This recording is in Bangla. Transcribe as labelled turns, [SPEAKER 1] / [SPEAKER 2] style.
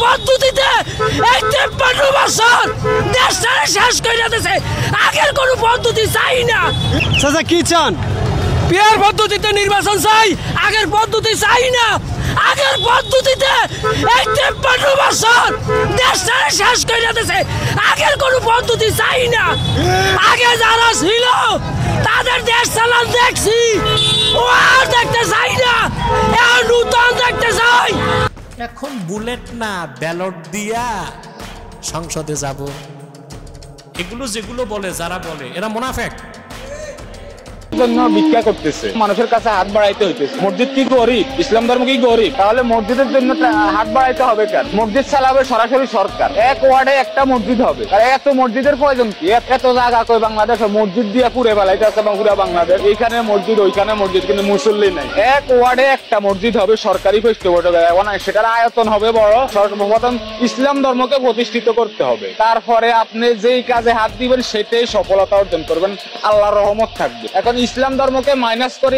[SPEAKER 1] পদ্ধতিতে এই 53 বছর দেশটারে শেষ করে দিয়েছে। আগের কোন পদ্ধতি চাই না।
[SPEAKER 2] চাচা কি চান?
[SPEAKER 1] পিয়ার পদ্ধতিতে নির্বাচন চাই, আগের পদ্ধতি চাই না। আগের পদ্ধতিতে এই 53 বছর দেশটারে শেষ করে দিয়েছে। আগের কোন পদ্ধতি চাই না। আগে যারা ছিল তাদের দেশ চালান দেখছি, ও আর দেখতে চাই না। এখন নূতন দেখতে চাই।
[SPEAKER 3] এখন বুলেট না ব্যালট দিয়া সংসদে যাব, এগুলো যেগুলো বলে যারা বলে এরা মুনাফেক।
[SPEAKER 4] জন্য ভিক্ষা করতেছে, মানুষের কাছে হাত বাড়াইতে হইতেছে। মসজিদ কি গরিব? ইসলাম ধর্ম কি গরিব? তাহলে মসজিদের জন্য হাত বাড়াইতে হবে কেন? মসজিদ চালাবে সরাসরি সরকার। এক ওয়ার্ডে একটা মসজিদ হবে, আর এত মসজিদের প্রয়োজন কি? এত জায়গা কই বাংলাদেশে মসজিদ দিয়া পুরে বেলাইতে আছে পুরা বাংলাদেশ। এইখানে মসজিদ, ওইখানে মসজিদ, কিন্তু মুসল্লি নাই। এক ওয়ার্ডে একটা মসজিদ হবে, সরকারি সেটার আয়তন হবে বড়। সর্বপ্রথম ইসলাম ধর্মকে প্রতিষ্ঠিত করতে হবে, তারপরে আপনি যেই কাজে হাত দিবেন সেটাই সফলতা অর্জন করবেন, আল্লাহর রহমত থাকবে। এখন ইসলাম ধর্মকে মাইনাস করে